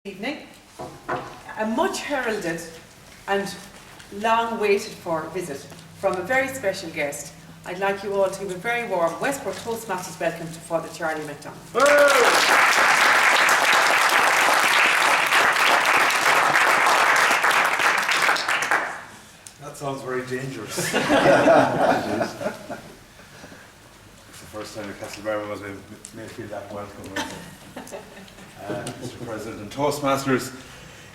Evening. A much heralded and long waited for visit from a very special guest. I'd like you all to give a very warm Westport Toastmasters welcome to Father Charlie Mc Donnell. That sounds very dangerous. It's the first time that Castlebar was made feel that welcome. Mr. President and Toastmasters,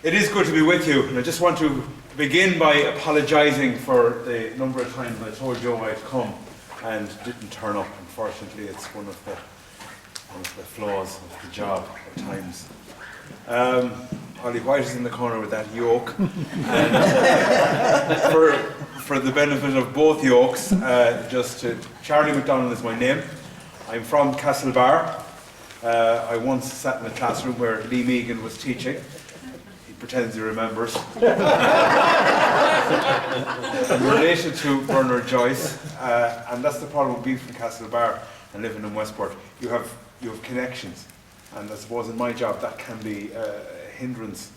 it is good to be with you, and I just want to begin by apologising for the number of times I told Joe I'd come and didn't turn up. Unfortunately, it's one of the flaws of the job at times. Ollie White is in the corner with that yoke, and for the benefit of both yokes, Charlie Mc Donnell is my name. I'm from Castlebar. I once sat in a classroom where Lee Megan was teaching. He pretends he remembers. I'm related to Bernard Joyce, and that's the problem with being from Castlebar and living in Westport. You have connections, and I suppose in my job that can be a hindrance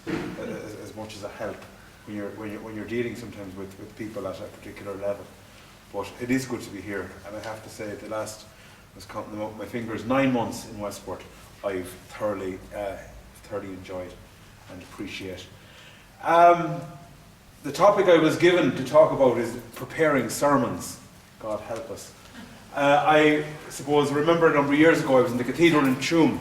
as much as a help when you're dealing sometimes with people at a particular level. But it is good to be here, and I have to say the last, I was counting them up my fingers, 9 months in Westport, I've thoroughly enjoyed and appreciate. The topic I was given to talk about is preparing sermons. God help us. I suppose, remember a number of years ago I was in the cathedral in Tuam,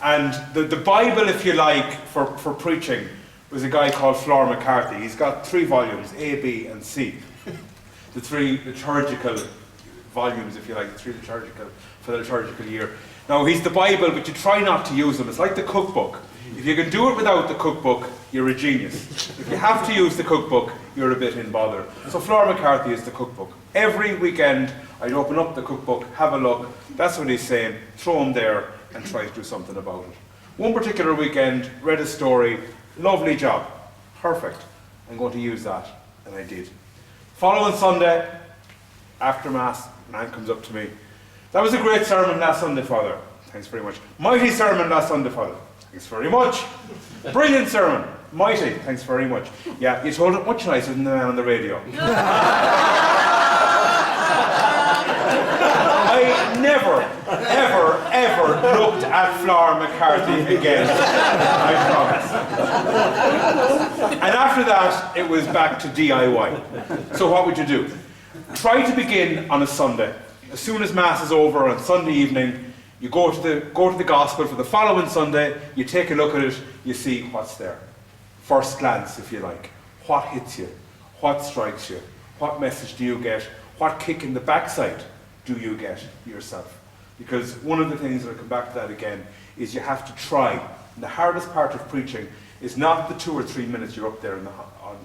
and the Bible, if you like, for preaching was a guy called Flor McCarthy. He's got 3 volumes, A, B and C. The 3 liturgical volumes, if you like, the 3 liturgical for the liturgical year. Now, he's the Bible, but you try not to use them. It's like the cookbook. If you can do it without the cookbook, you're a genius. If you have to use the cookbook, you're a bit in bother. So Flor McCarthy is the cookbook. Every weekend, I'd open up the cookbook, have a look. That's what he's saying. Throw him there and try to do something about it. One particular weekend, read a story. Lovely job. Perfect. I'm going to use that. And I did. Following Sunday, after Mass, a man comes up to me. That was a great sermon last Sunday, Father. Thanks very much. Mighty sermon last Sunday, Father. Thanks very much. Brilliant sermon. Mighty. Thanks very much. Yeah, you told it much nicer than the man on the radio. I never, ever, ever looked at Flor McCarthy again. I promise. And after that, it was back to DIY. So what would you do? Try to begin on a Sunday. As soon as Mass is over on Sunday evening, you go to the Gospel for the following Sunday, you take a look at it, you see what's there. First glance, if you like. What hits you? What strikes you? What message do you get? What kick in the backside do you get yourself? Because one of the things, and I'll come back to that again, is you have to try. And the hardest part of preaching is not the 2 or 3 minutes you're up there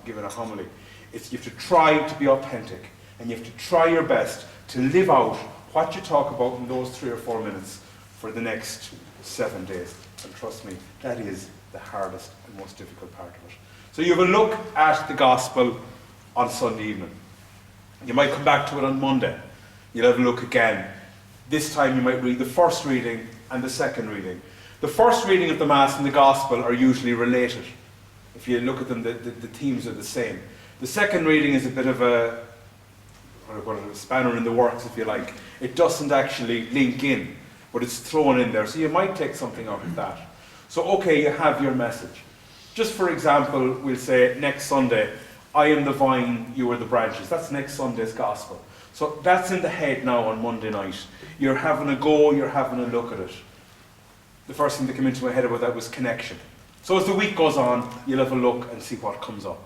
giving a homily. It's you have to try to be authentic. And you have to try your best to live out what you talk about in those 3 or 4 minutes for the next 7 days. And trust me, that is the hardest and most difficult part of it. So you have a look at the Gospel on Sunday evening. You might come back to it on Monday. You'll have a look again. This time you might read the first reading and the second reading. The first reading of the Mass and the Gospel are usually related. If you look at them, the themes are the same. The second reading is a bit of a spanner in the works, if you like. It doesn't actually link in, but it's thrown in there. So you might take something out of that. So, okay, you have your message. Just for example, we'll say next Sunday, I am the vine, you are the branches. That's next Sunday's Gospel. So that's in the head now on Monday night. You're having a go, you're having a look at it. The first thing that came into my head about that was connection. So as the week goes on, you'll have a look and see what comes up.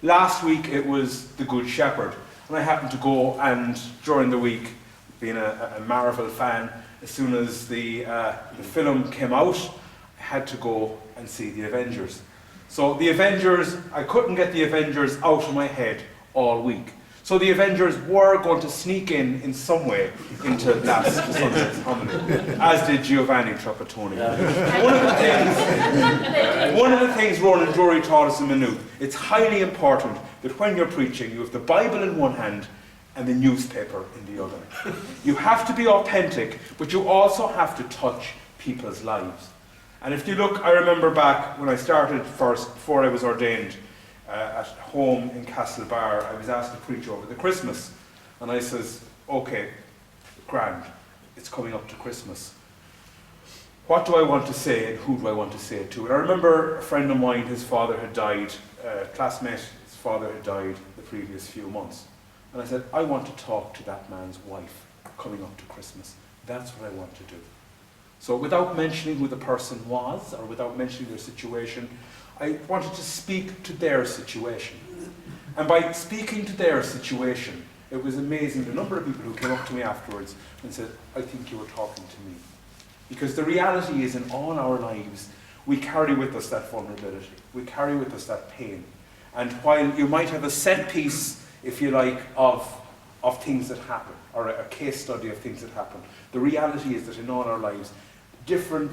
Last week it was the Good Shepherd. And I happened to go, and during the week, being a Marvel fan, as soon as the film came out, I had to go and see the Avengers. So the Avengers, I couldn't get the Avengers out of my head all week. So the Avengers were going to sneak in some way into last Sunday's homily, as did Giovanni Trapattoni. One of the things Ronan Drury taught us in Maynooth, it's highly important that when you're preaching, you have the Bible in one hand and the newspaper in the other. You have to be authentic, but you also have to touch people's lives. And if you look, I remember back when I started first, before I was ordained, at home in Castlebar, I was asked to preach over the Christmas. And I says, okay, grand, it's coming up to Christmas. What do I want to say and who do I want to say it to? And I remember a friend of mine, his father had died, classmate, his father had died the previous few months. And I said, I want to talk to that man's wife coming up to Christmas. That's what I want to do. So without mentioning who the person was or without mentioning their situation, I wanted to speak to their situation. And by speaking to their situation, it was amazing the number of people who came up to me afterwards and said, I think you were talking to me. Because the reality is in all our lives, we carry with us that vulnerability. We carry with us that pain. And while you might have a set piece, if you like, of things that happen, or a case study of things that happen, the reality is that in all our lives, different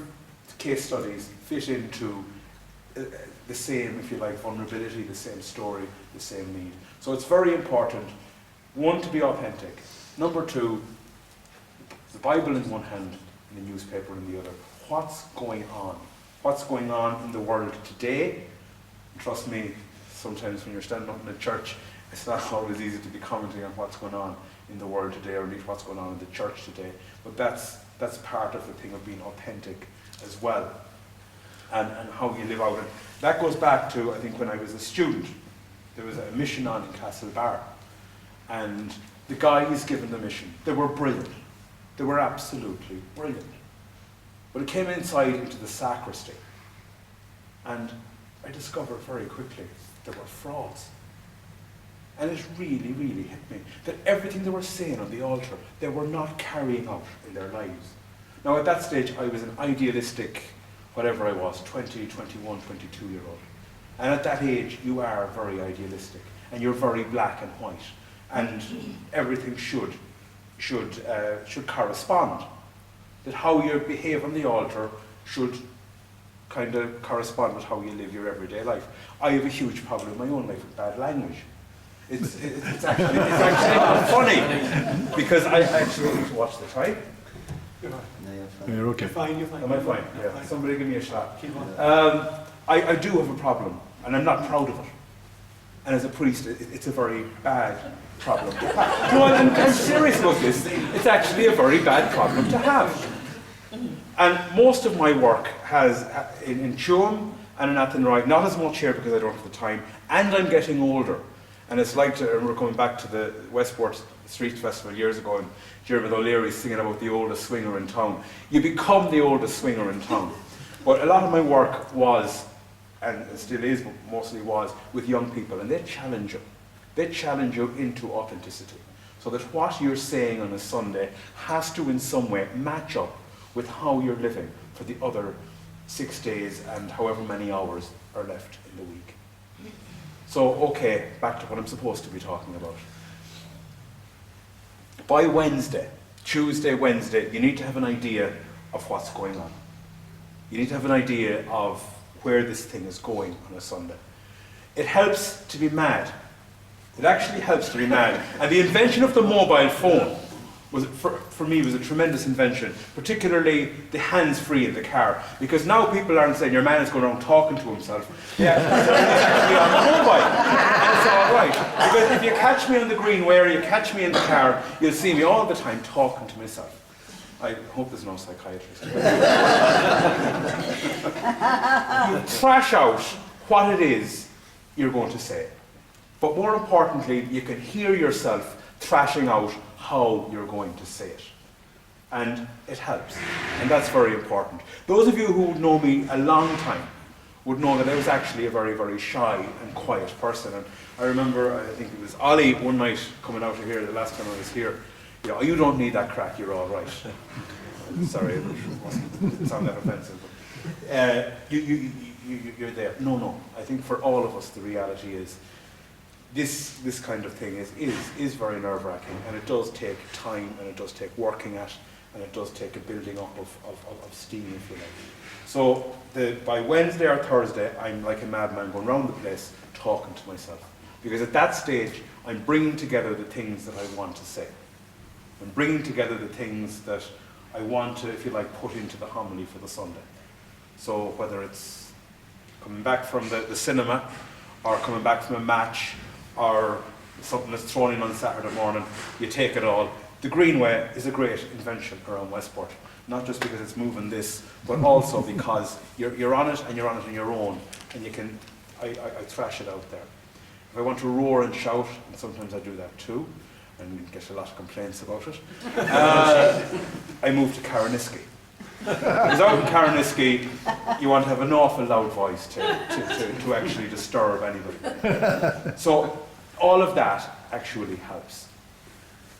case studies fit into the same, if you like, vulnerability, the same story, the same need. So it's very important, one, to be authentic. Number two, the Bible in one hand and the newspaper in the other. What's going on? What's going on in the world today? And trust me, sometimes when you're standing up in a church, it's not always easy to be commenting on what's going on in the world today, or at least what's going on in the church today. But that's part of the thing of being authentic as well, and how you live out. And that goes back to, I think, when I was a student. There was a mission on in Castlebar, and the guys given the mission, they were brilliant. They were absolutely brilliant. But it came inside into the sacristy, and I discovered very quickly there were frauds. And it really, really hit me that everything they were saying on the altar, they were not carrying out in their lives. Now at that stage, I was an idealistic, whatever I was, 20, 21, 22-year-old. And at that age, you are very idealistic, and you're very black and white, and everything should correspond. That how you behave on the altar should kind of correspond with how you live your everyday life. I have a huge problem in my own life with bad language. It's actually not funny, because I actually need to watch the time. You're okay. You're fine, you're fine. Am I fine? Yeah. Fine. Somebody give me a shot. Keep on. I do have a problem, and I'm not proud of it. And as a priest, it's a very bad problem to have. No, I'm serious about this. It's actually a very bad problem to have. And most of my work has, in Tuam and in Athenry, not as much here because I don't have the time, and I'm getting older. And it's like, we're coming back to the Westport Street Festival years ago, and Jeremy O'Leary singing about the oldest swinger in town. You become the oldest swinger in town. But a lot of my work was, and it still is, but mostly was, with young people, and they challenge you. They challenge you into authenticity. So that what you're saying on a Sunday has to in some way match up with how you're living for the other 6 days and however many hours are left in the week. So, okay, back to what I'm supposed to be talking about. By Wednesday, Tuesday, Wednesday, you need to have an idea of what's going on. You need to have an idea of where this thing is going on a Sunday. It helps to be mad. It actually helps to be mad. And the invention of the mobile phone was, for me, was a tremendous invention, particularly the hands-free in the car. Because now people aren't saying your man is going around talking to himself. Yeah, he's actually on the mobile. And it's all right. Because if you catch me on the Greenway or you catch me in the car, you'll see me all the time talking to myself. I hope there's no psychiatrist. You trash out what it is you're going to say. But more importantly, you can hear yourself thrashing out how you're going to say it. And it helps. And that's very important. Those of you who know me a long time would know that I was actually a very, very shy and quiet person. And I remember, I think it was Ollie one night coming out of here, the last time I was here, you know, you don't need that crack, you're all right. Sorry, it wasn't sound that offensive. But, you're there. No. I think for all of us, the reality is this kind of thing is very nerve-wracking, and it does take time, and it does take working at, and it does take a building up of steam, if you like. So by Wednesday or Thursday, I'm like a madman going around the place talking to myself. Because at that stage, I'm bringing together the things that I want to say. I'm bringing together the things that I want to, if you like, put into the homily for the Sunday. So whether it's coming back from the cinema, or coming back from a match, or something that's thrown in on Saturday morning, you take it all. The Greenway is a great invention around Westport, not just because it's moving this, but also because you're on it and you're on it on your own, and you can, I thrash it out there. If I want to roar and shout, and sometimes I do that too, and get a lot of complaints about it, I move to Caroniski. Because out in Caroniski, you want to have an awful loud voice to actually disturb anybody. So all of that actually helps.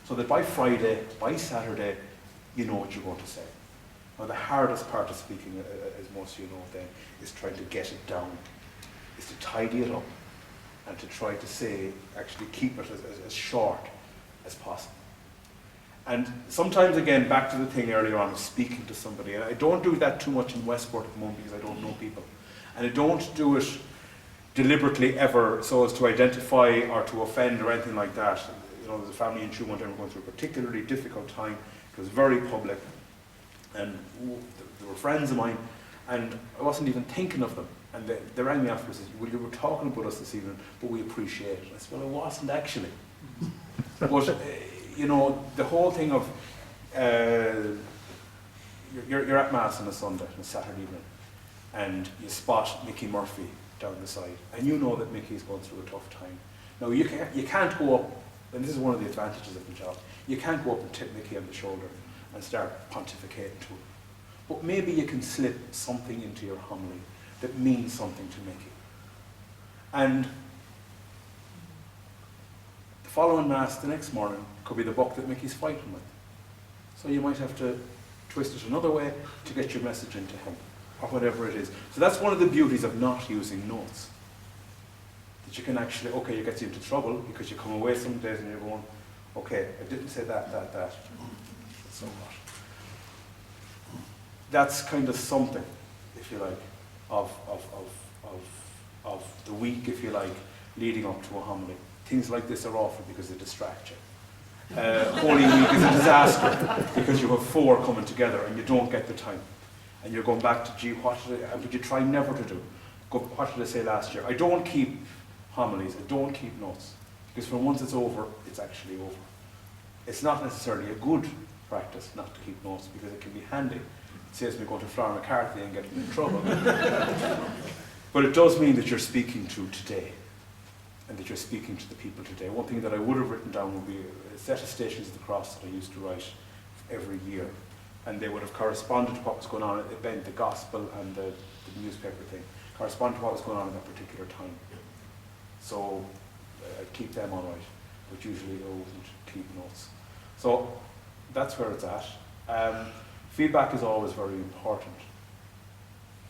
So that by Friday, by Saturday, you know what you're going to say. Now the hardest part of speaking, as most of you know then, is trying to get it down, is to tidy it up, and to try to say, actually keep it as short as possible. And sometimes, again, back to the thing earlier on of speaking to somebody, and I don't do that too much in Westport at the moment because I don't know people. And I don't do it deliberately ever so as to identify or to offend or anything like that. You know, there's a family in Shoe one time going through a particularly difficult time. It was very public, and they were friends of mine, and I wasn't even thinking of them. And they rang me afterwards and said, well, you were talking about us this evening, but we appreciate it. I said, well, I wasn't actually. But, you know, the whole thing of, you're at Mass on a Sunday, on a Saturday evening, and you spot Mickey Murphy down the side, and you know that Mickey's going through a tough time. Now, you can't go up, and this is one of the advantages of the job, you can't go up and tip Mickey on the shoulder and start pontificating to him. But maybe you can slip something into your homily that means something to Mickey. And the following Mass the next morning could be the book that Mickey's fighting with. So you might have to twist it another way to get your message into him, or whatever it is. So that's one of the beauties of not using notes. That you can actually, okay, it gets you into trouble because you come away some days and you're going, okay, I didn't say that. So what? That's kind of something, if you like, of the week, if you like, leading up to a homily. Things like this are awful because they distract you. Holy Week is a disaster because you have 4 coming together and you don't get the time. And you're going back to, gee, what would you try never to do? What did I say last year? I don't keep homilies, I don't keep notes. Because for once it's over, it's actually over. It's not necessarily a good practice not to keep notes because it can be handy. It saves me going to Flower McCarthy and getting in trouble. But it does mean that you're speaking to today, and that you're speaking to the people today. One thing that I would have written down would be a set of Stations of the Cross that I used to write every year, and they would have corresponded to what was going on at the event, the gospel and the newspaper thing, correspond to what was going on at that particular time. So I'd keep them all right, but usually I wouldn't keep notes. So that's where it's at. Feedback is always very important.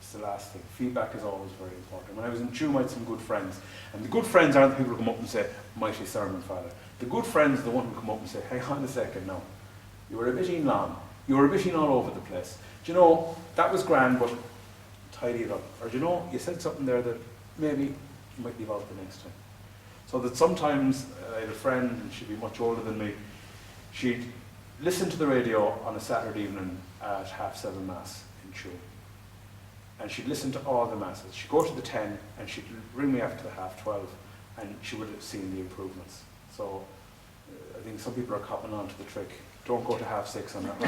It's the last thing. Feedback is always very important. When I was in Chew, I had some good friends. And the good friends aren't the people who come up and say, mighty sermon, Father. The good friends are the one who come up and say, hang on a second now. You were a bit long. You were a bit all over the place. Do you know, that was grand, but tidy it up. Or do you know, you said something there that maybe you might leave out the next time. So that sometimes, I had a friend, and she'd be much older than me, she'd listen to the radio on a Saturday evening at 7:30 Mass in Chew. And she'd listen to all the Masses. She'd go to the 10 and she'd ring me after the 12:30 and she would have seen the improvements. So I think some people are copping on to the trick. Don't go to 6:30 on that.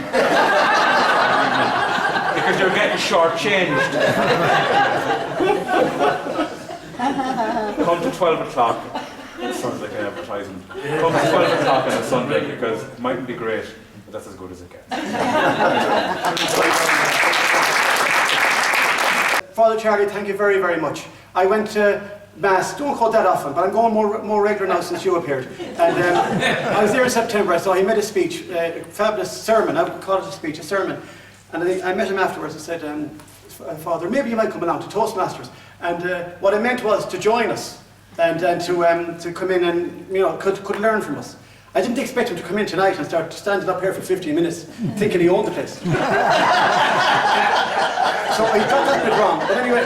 Because you're getting shortchanged. Come to 12 o'clock. It sounds like an advertisement. Come to 12 o'clock on a Sunday because it mightn't be great, but that's as good as it gets. Father Charlie, thank you very, very much. I went to Mass, don't quote that often, but I'm going more regular now since you appeared. And I was there in September, I saw he made a speech, a fabulous sermon, I would call it a speech, a sermon. And I met him afterwards and said, Father, maybe you might come along to Toastmasters. And what I meant was to join us and to come in and, you know, could learn from us. I didn't expect him to come in tonight and start standing up here for 15 minutes thinking he owned the place. So he got that bit wrong. But anyway,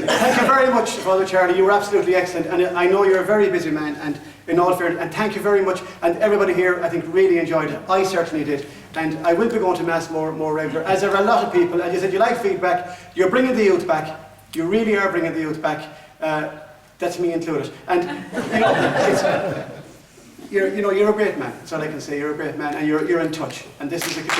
thank you very much, Father Charlie. You were absolutely excellent. And I know you're a very busy man, and in all fairness, and thank you very much. And everybody here, I think, really enjoyed it. I certainly did. And I will be going to Mass more regular, as there are a lot of people. And you said you like feedback, you're bringing the youth back. You really are bringing the youth back. That's me included. And you're a great man. That's all I can say. You're a great man, and you're in touch. And this is a great.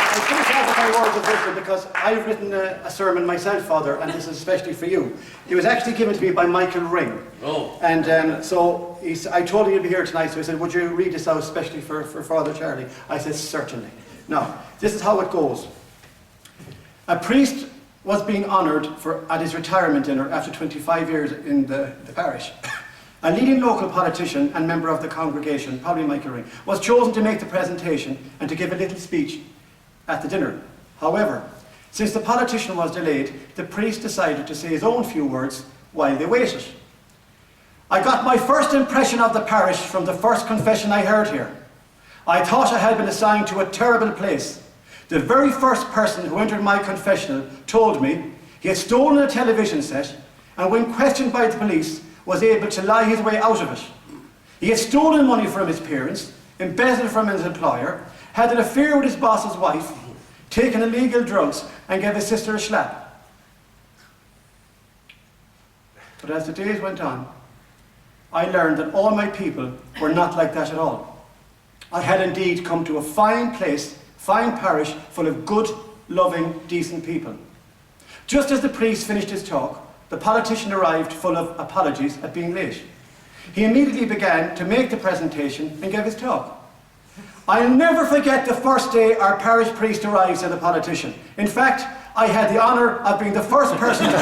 I finish off with my words of wisdom because I've written a sermon myself, Father, and this is especially for you. It was actually given to me by Michael Ring. Oh. And so I told him you'd be here tonight, so he said, would you read this out especially for Father Charlie? I said, certainly. Now, this is how it goes. A priest was being honoured at his retirement dinner after 25 years in the parish. A leading local politician and member of the congregation, probably Michael Ring, was chosen to make the presentation and to give a little speech at the dinner. However, since the politician was delayed, the priest decided to say his own few words while they waited. I got my first impression of the parish from the first confession I heard here. I thought I had been assigned to a terrible place. The very first person who entered my confessional told me he had stolen a television set and when questioned by the police was able to lie his way out of it. He had stolen money from his parents, embezzled from his employer, had an affair with his boss's wife, taken illegal drugs and gave his sister a slap. But as the days went on, I learned that all my people were not like that at all. I had indeed come to a fine place, fine parish, full of good, loving, decent people. Just as the priest finished his talk, the politician arrived full of apologies at being late. He immediately began to make the presentation and give his talk. I'll never forget the first day our parish priest arrived, said the politician. In fact, I had the honour of being the first person to